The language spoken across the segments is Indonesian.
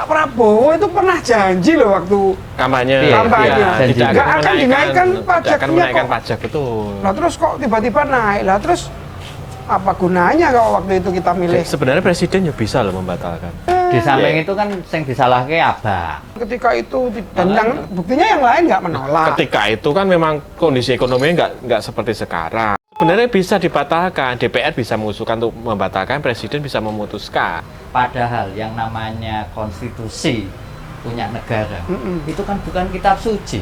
Prabowo itu pernah janji loh waktu kampanye. Nggak akan dinaikkan pajaknya akan menaikkan kok. pajak, betul. Nah terus kok tiba-tiba naik lah, terus apa gunanya kalau waktu itu kita milih? Sebenarnya presiden ya bisa loh membatalkan. Di samping itu kan yang disalahke abang. Ketika itu dan yang buktinya yang lain nggak menolak. Ketika itu kan memang kondisi ekonominya nggak seperti sekarang. Sebenarnya bisa dibatalkan, DPR bisa mengusulkan untuk membatalkan, presiden bisa memutuskan. Padahal yang namanya konstitusi punya negara, itu kan bukan kitab suci.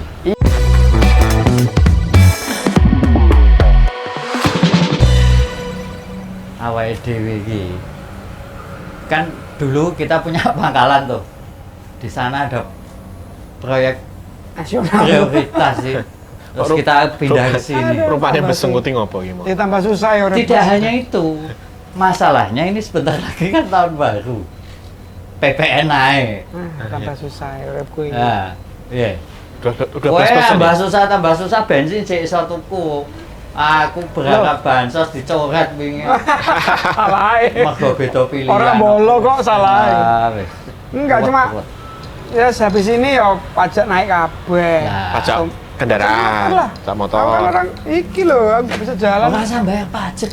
Awake dhewe iki kan dulu kita punya pangkalan tuh. Di sana ada proyek Nasional. prioritas sih. Terus kita pindah ke sini. Rupanya besengkuti ngopo gimana? Ditambah susah ya. Tidak hanya itu, masalahnya ini sebentar lagi kan tahun baru. PPN naik. Tambah susah ya urip kuwi. Nah, iya. Udah Kowe plus-plus tambah susah bensin sik iso tuku. Aku berangkat bansos dicoret wingi. Salah. Mergo beda pilihan. Orang bolo kok salah. Ah, wis. Enggak Kuat, cuma kuat. ya habis ini ya pajak naik kabeh. Nah, pajak kendaraan, Lah. pajak Aku kan motor. orang iki loh, aku nggak bisa jalan. Orang sama bayar pajak.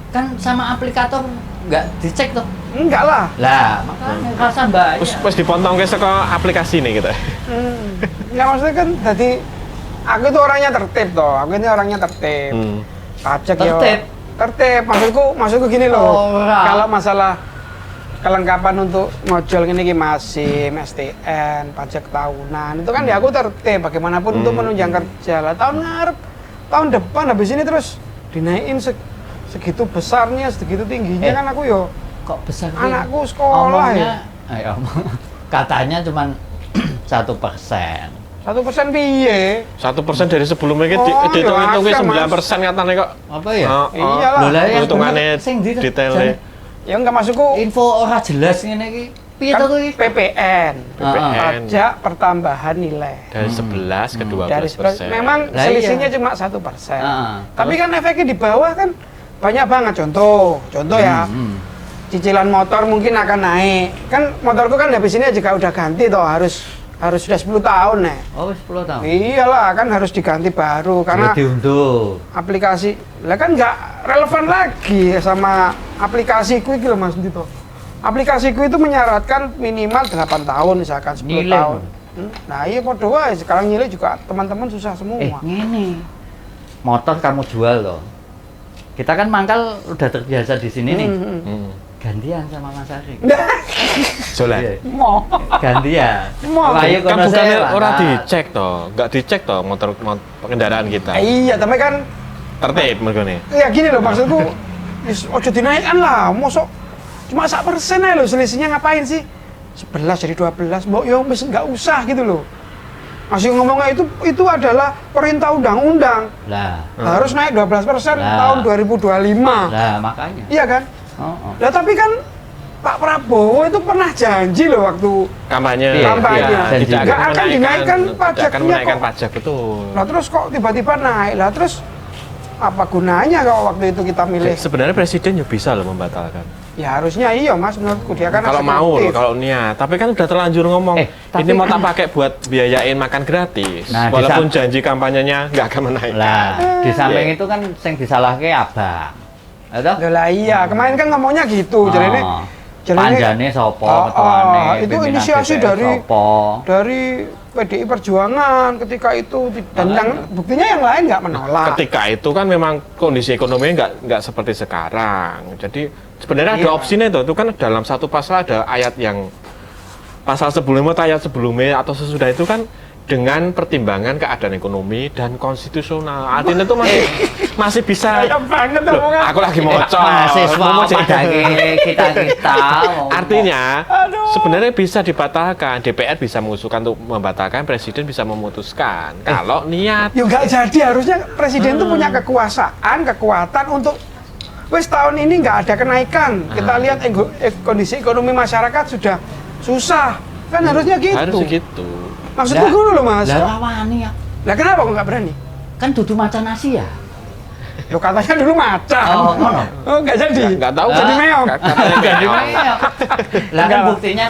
Kan sama aplikator nggak dicek tuh. Enggak lah. Lah, makanya rasa bayar. Terus dipotong ke aplikasi nih kita. Enggak maksudnya kan tadi aku itu orangnya tertib toh. Aku ini orangnya tertib. Pajak ya. Tertib? Tertib. Maksudku gini loh. Ora. Kalau masalah kelengkapan untuk ngojol ini masih STN, pajak tahunan itu kan ya aku tertib bagaimanapun untuk menunjang kerja lah. Tahun ngarep, tahun depan habis ini terus dinaikin segitu besarnya, segitu tingginya kan aku yo. Kok besar sih? Anakku sekolah ya. Ayo, katanya cuma 1%. 1% piye? 1% dari sebelumnya kita Oh, dihitung-hitung ya, 9% katanya kok. Apa ya? Iyalah. Lho, lah, ya, Hitungannya bener. Sing ndi ta? detailnya. Ya enggak masukku Info ora jelas ngene iki. Piye kan to kuwi? PPN. PPN. Pajak pertambahan nilai. Dari 11 ke 12%. Dari memang Lah, selisihnya iya. cuma 1%. Ah, Tapi kan efeknya di bawah kan banyak banget. Contoh ya. Cicilan motor mungkin akan naik. Kan motorku kan habis ini juga udah ganti toh, harus sudah 10 tahun nih. Oh, 10 tahun. Iyalah, kan harus diganti baru karena diunduh. aplikasi. Lah kan nggak relevan lagi sama aplikasiku iki loh Mas Dito. Aplikasiku itu menyaratkan minimal 8 tahun misalkan 10 Nilai. tahun. Nah, iya podo wae sekarang nyilai juga teman-teman susah semua. Ngene. Motor kamu jual loh. Kita kan mangkal udah terbiasa di sini nih. Gantian sama Mas Ari. Soalnya. Iya. Mau. Gantian. Mau. Ayo Kan kono bukannya saya, orang Pak. dicek toh, nggak dicek toh motor kendaraan kita. Iya, tapi kan Tertib mergone. ya gini loh maksudku. Ojo dinaikkan lah, mosok cuma 1% aja loh selisihnya ngapain sih? 11 jadi 12, mbok yo wis nggak usah gitu loh. Masih ngomongnya itu adalah perintah undang-undang. Lah, Harus naik 12% Lah. tahun 2025. lah makanya. Iya kan? Oh. Lah tapi kan Pak Prabowo itu pernah janji loh waktu Kampanye. Iya, kampanye. janji. Nggak akan dinaikkan tidak akan pajaknya menaikkan kok. pajak, betul. Lah terus kok tiba-tiba naik? Lah terus apa gunanya kalau waktu itu kita milih? Sebenarnya presiden ya bisa loh membatalkan. Ya harusnya iya Mas menurutku dia kan Kalau mau loh, eksekutif. kalau niat. Tapi kan udah terlanjur ngomong, tapi ini mau tak kan- pakai buat biayain makan gratis. Nah, Walaupun janji kampanyenya nggak akan menaikkan. Lah, di samping Iya. itu kan yang disalahke abang. Atau? Lah iya, kemarin kan ngomongnya gitu. Jadi ini panjane sapa Oh, ketuane? itu pimpinan inisiasi DPR dari sapa? PDI Perjuangan ketika itu dan yang buktinya yang lain nggak menolak. Ketika itu kan memang kondisi ekonominya nggak seperti sekarang. Jadi sebenarnya ada Iya. opsinya itu kan dalam satu pasal ada ayat yang pasal sebelumnya atau ayat sebelumnya atau sesudah itu kan dengan pertimbangan keadaan ekonomi dan konstitusional. Artinya itu masih bisa. Kayak banget Loh, omongan. aku lagi mocok. Mahasiswa Mau cek. pada kita. Artinya sebenarnya bisa dibatalkan. DPR bisa mengusulkan untuk membatalkan, presiden bisa memutuskan. Kalau niat. Ya nggak jadi, harusnya presiden tuh punya kekuasaan, kekuatan untuk wes tahun ini nggak ada kenaikan. Kita lihat kondisi ekonomi masyarakat sudah susah. Kan harusnya gitu. Harus gitu. Maksudku dulu loh Mas. Lah rawani ya. Lah kenapa kok nggak berani? Kan dudu macan Asia. Lo katanya dulu macan. Oh, ngono. Oh, nggak jadi. Nggak tahu. Jadi meong. Katanya Enggak meong. Lah kan Enggak lah. buktinya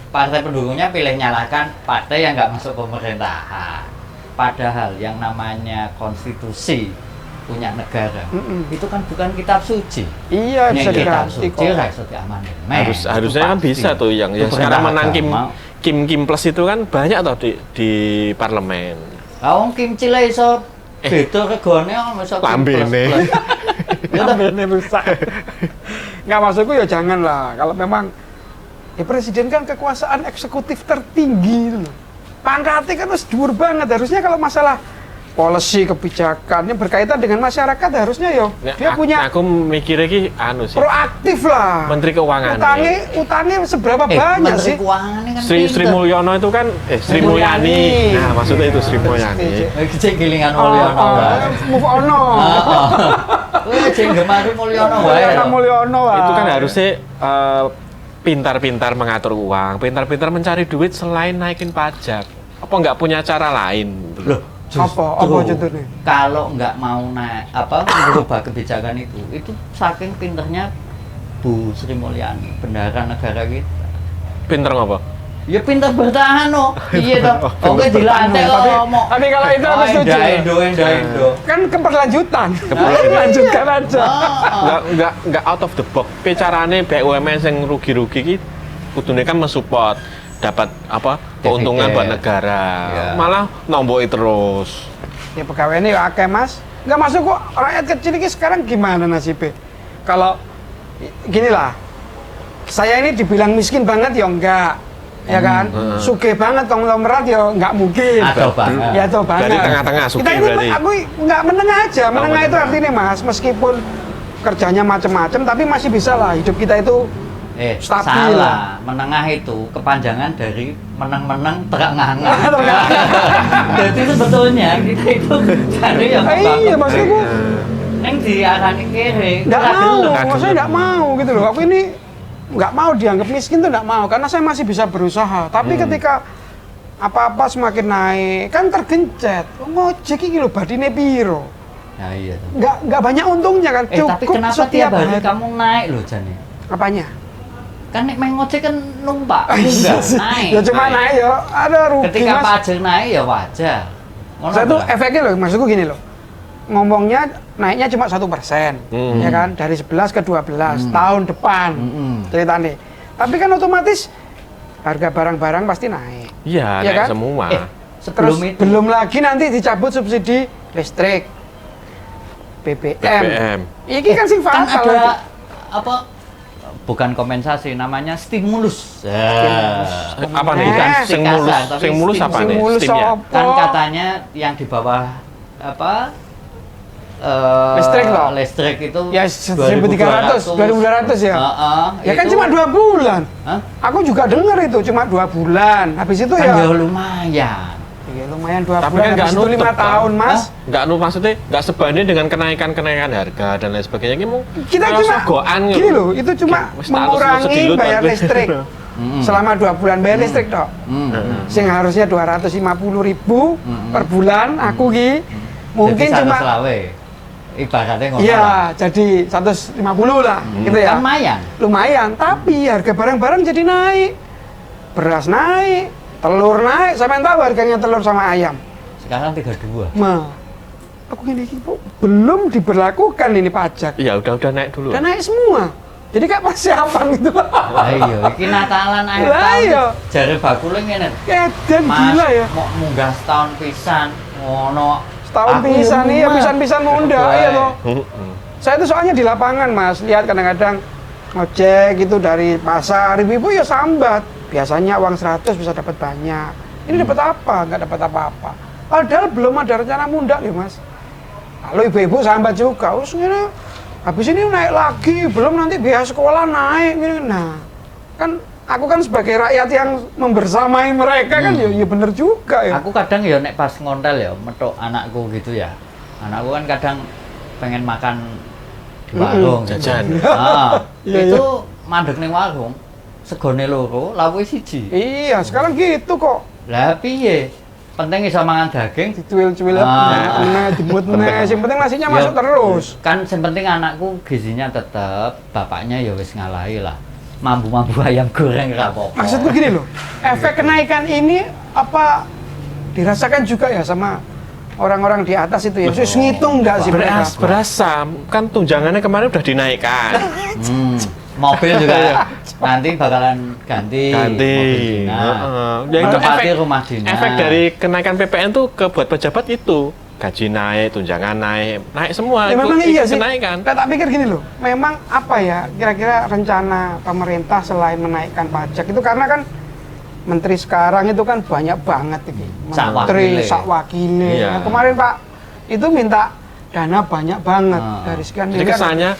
partai pendukungnya pilih nyalakan partai yang nggak masuk pemerintahan. Padahal yang namanya konstitusi punya negara itu kan bukan kitab suci. Iya, bisa kitab diganti suci kok. raiso diamandemen. Harusnya kan bisa tuh yang sekarang menang Kim Plus itu kan banyak tuh di parlemen. Lah wong Kim Chile iso beda regane iso Lambene. Lambene rusak. Nggak maksudku ya jangan lah. Kalau memang presiden kan kekuasaan eksekutif tertinggi gitu loh. Pangkatnya kan harus dhuwur banget. Harusnya kalau masalah policy kebijakan yang berkaitan dengan masyarakat harusnya dia punya aku mikirnya ki anu sih. Proaktif lah. Menteri Keuangan. Utangnya seberapa banyak sih? Menteri Keuangan kan Sri Mulyono itu kan Sri Mulyani. Nah, maksudnya itu Sri Mulyani. Cek gilingan Mulyono. Move ono. Cek gemar Mulyono wae. Mulyono. Itu kan harusnya pintar-pintar mengatur uang, pintar-pintar mencari duit selain naikin pajak. Apa nggak punya cara lain? Loh, apa contohnya? Kalau nggak mau merubah kebijakan itu saking pinternya Bu Sri Mulyani, bendahara negara kita. Pinter ngapa? Ya pinter bertahan loh. Iya toh. Oke dilantik Tapi kalau itu aku setuju. Indo. Kan keberlanjutan. Lanjutkan aja. Nggak out of the box. Carane BUMN yang rugi-rugi ki kudune kan mensupport dapat keuntungan buat negara. Ya. Malah nomboi terus. Ya pegawai ini akeh Mas. Nggak masuk kok rakyat kecil ini sekarang gimana nasibnya? Kalau gini lah, saya ini dibilang miskin banget ya enggak, ya kan? Sugih banget konglomerat ya enggak mungkin. Atau banget. Ya atau banget. Dari tengah-tengah sugih Kita ini berarti. aku enggak menengah aja. Menengah itu artinya Mas, meskipun kerjanya macam-macam tapi masih bisa lah hidup kita itu stabil. Salah. Menengah itu kepanjangan dari menang-menang terang-nganga. Jadi sebetulnya kita itu cari yang iya maksudku neng diarani kiri. nggak mau, Nggak maksudnya gelem. nggak mau gitu loh. Aku ini nggak mau dianggap miskin tuh nggak mau karena saya masih bisa berusaha. Tapi ketika apa-apa semakin naik kan tergencet. Ngojek iki lho badine piro. Nah iya. Nggak banyak untungnya kan. Cukup Tapi kenapa setiap tiap hari hari. kamu naik loh Jani? Apanya? Kan nek main ngojek kan numpak, Iya enggak sih. naik. Ya cuma naik ya ada rugi Ketika Mas. pajak naik ya wajar. Ngono Saya tuh apa? efeknya loh, maksudku gini loh. Ngomongnya naiknya cuma 1%, ya kan? Dari 11 ke 12 tahun depan ceritanya. Tapi kan otomatis harga barang-barang pasti naik. Iya, Iya naik kan? semua. Sebelum Terus itu belum lagi nanti dicabut subsidi listrik, BBM. Ini kan sing kan fatal ada nanti. apa? Bukan kompensasi, namanya stimulus. Apa nih? Bukan Sing kasar, mulus, tapi sing mulus apa nih? stimulus Steam ya? apa? Kan katanya yang di bawah apa? Listrik loh. Listrik itu Ya 1.300, 2.200 ya. Ya kan itu- cuma 2 bulan. Hah? Aku juga dengar itu cuma 2 bulan. Habis itu Kan ya, ya lumayan. ya lumayan 2 Tapi bulan. kan nggak Habis itu nutup 5 tahun, kan? Mas. Nggak maksudnya nggak sebanding dengan kenaikan harga dan lain sebagainya. Ini mau Kita cuma gini loh, itu cuma Wis tak mengurangi sedih lu, bayar tapi. listrik. Selama 2 bulan bayar listrik tok. Sing harusnya 250.000 per bulan aku ki mungkin Jadi cuma 100 ibaratnya ngono. iya lah. jadi 150 lah gitu ya. Kan lumayan. Lumayan, tapi harga barang-barang jadi naik. Beras naik, telur naik. Sampean tahu harganya telur sama ayam? Sekarang 32. Aku gini, Bu, belum diberlakukan ini pajak. Iya, udah naik dulu. Udah naik semua. Jadi kayak persiapan gitu. Lah iya, iki Natalan akhir Lah tahun. iya. Jare bakule ngene. Edan Mas, gila ya. mau munggah setahun pisan ngono. Setahun Aku pisan ya iya, rumah. pisan-pisan munda Baik. iya toh. Saya itu soalnya di lapangan Mas, lihat kadang-kadang ngojek gitu dari pasar, ibu-ibu ya sambat. Biasanya uang 100 bisa dapat banyak. Ini dapat apa? Nggak dapat apa-apa. Padahal belum ada rencana mundak ya Mas. Lalu ibu-ibu sambat juga, habis ini naik lagi, belum nanti biaya sekolah naik. Gini. Nah, kan aku kan sebagai rakyat yang membersamai mereka kan ya bener juga ya. Aku kadang ya nek pas ngontel ya metok anakku gitu ya. Anakku kan kadang pengen makan di warung gitu. Jajan. Ah, Iya, itu mandek ning warung, segone loro, lawuhe siji. Iya, sekarang gitu kok. Lah piye? Penting iso mangan daging. Dicuil-cuil Ah. jemut yang penting nasinya masuk Ya, terus. Kan yang penting anakku gizinya tetep, bapaknya ya wis ngalahi lah. mambu-mambu ayam goreng nggak apa-apa. Maksudku gini loh, efek kenaikan ini apa dirasakan juga ya sama orang-orang di atas itu ya? Terus ngitung nggak sih mereka? Berasa, kan tunjangannya kemarin udah dinaikkan. Mobil juga nanti bakalan ganti. mobil dinas. Ya itu Menempati efek rumah dinas. efek dari kenaikan PPN tuh ke buat pejabat itu. Gaji naik, tunjangan naik semua. Ya, memang iya sih. Kenaikan. Saya tak pikir gini loh, memang apa ya kira-kira rencana pemerintah selain menaikkan pajak itu karena kan menteri sekarang itu kan banyak banget ini. Sak Menteri, wakile. sak wakile. Iya. Nah, kemarin Pak itu minta dana banyak banget dari sekian Jadi miliar. kesannya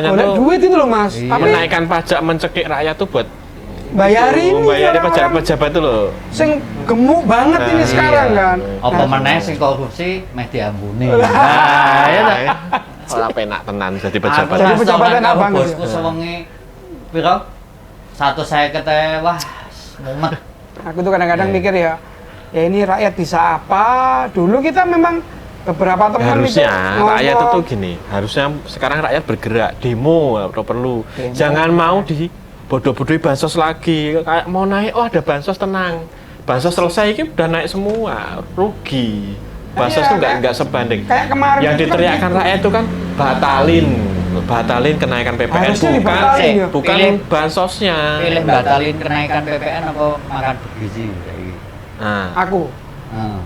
Oleh tuh duit itu loh Mas. Iya. Tapi menaikkan pajak mencekik rakyat tuh buat bayarin nih bayar orang-orang pejabat itu loh. sing gemuk banget ini Nah, sekarang iya. kan. Apa Nah, meneh sing korupsi meh diambuni. Nah, ya ta. Ora penak tenan jadi Aku pejabat. Jadi restoran pejabat karo abang bosku gitu. sewengi piro? 150 wah mumet. Aku tuh kadang-kadang Iya. mikir ya ini rakyat bisa apa? Dulu kita memang beberapa teman Harusnya itu rakyat ngomong, itu gini, harusnya sekarang rakyat bergerak, demo kalau perlu. Demo. Jangan mau di bodoh-bodohi bansos lagi. Kayak mau naik, oh ada bansos, tenang. Bansos selesai ini udah naik semua, rugi. Bansos Iya, itu kayak- nggak sebanding. kayak kemarin Yang itu kan diteriakkan gitu. rakyat itu kan batalin kenaikan PPN, Harusnya bukan dibatalin ya. bukan Pilih- bansosnya. Pilih batalin kenaikan PPN apa makan bergizi saiki. Nah, aku Heeh.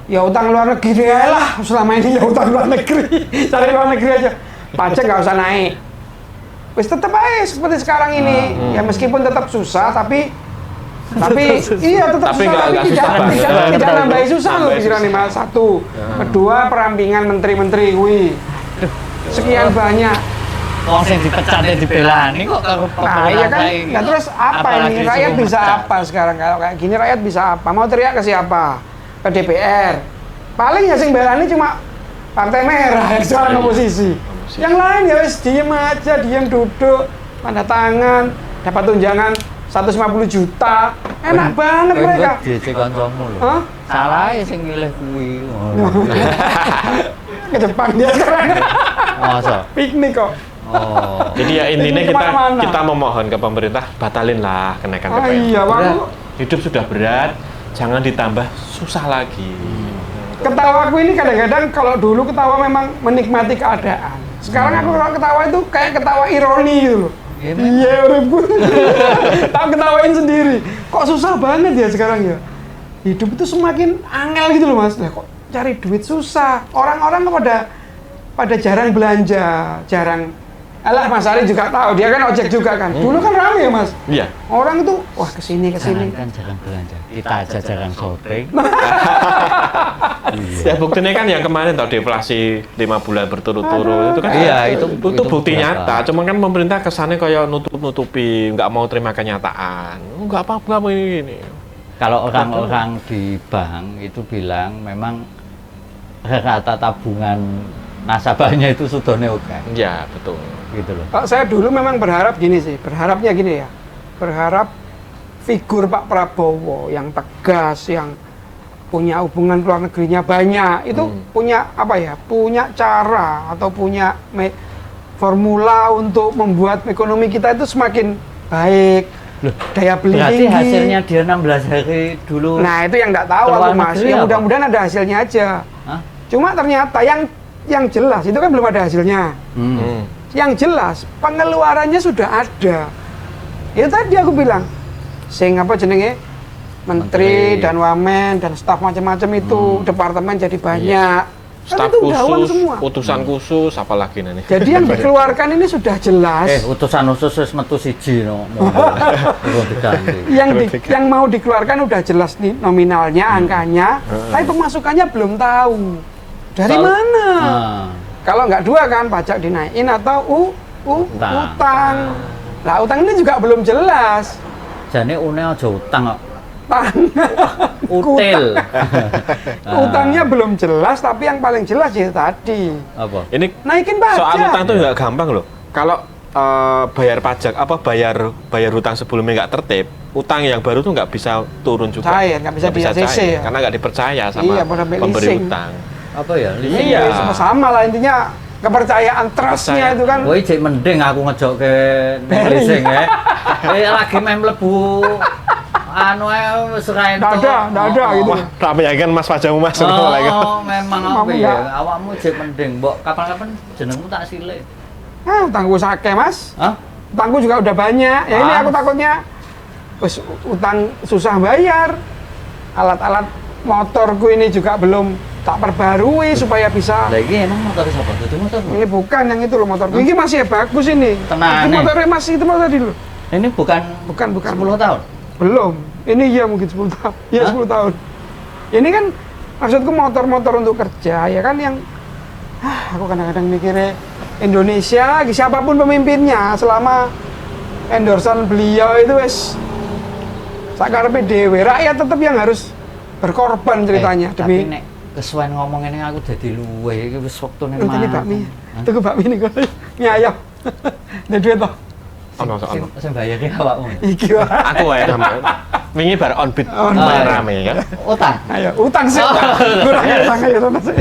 ya utang luar negeri aja lah selama ini ya utang luar negeri cari luar negeri aja pajak nggak usah naik wis tetap aja seperti sekarang ini ya meskipun tetap susah tapi iya tetap Tapi susah nggak tapi susah banget. tidak nambahi susah loh Nambahi pikiran nih susah. Mas. Satu kedua perampingan menteri-menteri wih sekian banyak. Wong sing dipecat dibelani kok karo Nah iya kan, saiki. nah terus apa Apalagi ini? Rakyat suruh bisa pecat. apa sekarang? Kalau kayak gini rakyat bisa apa? Mau teriak ke siapa? Ke DPR. Paling ya sing belani cuma Partai Merah yang sekarang oposisi. Yang lain ya wis diem aja, diem duduk, tanda tangan, dapat tunjangan 150 juta. Enak banget mereka. DC kancamu lho. Hah? Salah ya sing milih kuwi. Ke Jepang dia sekarang. Masa? Piknik kok. Oh. jadi ya intinya Ini kemana-mana. kita memohon ke pemerintah batalin lah kenaikan Oh PPN. iya, Berat. waktu Hidup sudah berat, jangan ditambah susah lagi. ketawaku ini kadang-kadang kalau dulu ketawa memang menikmati keadaan. Sekarang aku kalau ketawa itu kayak ketawa ironi gitu loh. Iya, Iya, uripku. Tak ketawain sendiri. Kok susah banget ya sekarang ya. Hidup itu semakin angel gitu loh Mas. Lah kok cari duit susah. Orang-orang pada jarang belanja, jarang. Alah Mas Ari juga tahu, dia kan ojek juga kan. Dulu kan rame ya Mas. Iya. Orang itu wah kesini. Jangan kan jarang belanja. Kita aja jarang shopping. Ya buktinya kan yang kemarin tau deflasi 5 bulan berturut-turut itu kan Iya, itu bukti berapa? nyata. Cuman kan pemerintah kesannya kayak nutup-nutupi, nggak mau terima kenyataan. Nggak apa-apa ini. Kalau orang-orang di bank itu bilang memang rata tabungan nasabahnya itu sudah oke. Iya, betul. Gitu loh. Kalau saya dulu memang berharap gini sih, berharapnya gini ya. Berharap figur Pak Prabowo yang tegas, yang punya hubungan luar negerinya banyak, itu punya apa ya? Punya cara atau punya formula untuk membuat ekonomi kita itu semakin baik. Loh, Daya beli berarti tinggi. hasilnya dia 16 hari dulu. Nah, itu yang nggak tahu Keluar aku Mas. negeri Ya apa? mudah-mudahan ada hasilnya aja. Hah? Cuma ternyata yang jelas itu kan belum ada hasilnya. Yang jelas pengeluarannya sudah ada. Ya tadi aku bilang, sing apa jenenge menteri dan wamen dan staf macam-macam itu departemen jadi banyak. Kan Staf itu udah uang khusus, semua. utusan khusus, apalagi nih. Jadi yang dikeluarkan ini sudah jelas. Utusan khusus wis metu siji no. Mau diganti. Yang mau dikeluarkan udah jelas nih nominalnya, angkanya, tapi pemasukannya belum tahu. Dari Soal- mana? Nah, Kalau nggak dua kan pajak dinaikin atau Utang. utang. Lah utang ini juga belum jelas. jane une aja utang kok. Utang. Util. Utangnya belum jelas, tapi yang paling jelas ya tadi. Apa? Ini Naikin pajak. soal utang tuh nggak gampang loh. Kalau bayar pajak bayar hutang sebelumnya nggak tertib, utang yang baru tuh nggak bisa turun juga. Cair, nggak bisa di-ACC cair, ya. karena nggak dipercaya sama Iya, pada beli pemberi leasing. utang. Apa ya? Iya. Sama-sama lah intinya kepercayaan trustnya itu kan. Woi cek mending aku ngejok ke leasing ya. Lagi main mlebu anu ae wis ra entuk. Nggak ada gitu. Wah, tak meyakinkan Mas wajahmu Mas. Oh, memang apa Kamu ya? nggak- Awakmu cek mending, mbok kapan-kapan jenengmu tak silih. Utangku sakit Mas. Hah? Utangku juga udah banyak. Ya ini Ah. aku takutnya wis utang susah bayar. Alat-alat motorku ini juga belum tak perbarui supaya bisa. Lah iki emang motor sapa? Dudu motor. Ini bukan yang itu loh motorku. Ini masih bagus ini. Tenan, Ini nih. motornya masih itu motor tadi loh. Ini bukan Bukan. 10 tahun. Belum. Ini ya mungkin 10 tahun. Ya Hah? 10 tahun. Ini kan maksudku motor-motor untuk kerja ya kan yang aku kadang-kadang mikirnya Indonesia siapapun pemimpinnya selama endorsan beliau itu wes sakarepe dhewe rakyat tetap yang harus berkorban ceritanya Tapi demi nek kesuwen ngomong ini aku dadi luwe iki wis wektune tadi mangan. bakmi. Hah? Tuku bakmi nih kok. Mie ayam. Ada duit toh. Ono ono. Sing bayari awakmu. Iki wah. Aku wae sampe. Wingi bar on beat On lumayan beat. rame ya. Utang. Ayo utang sih. Oh. Kurang utang ayo tenan sih.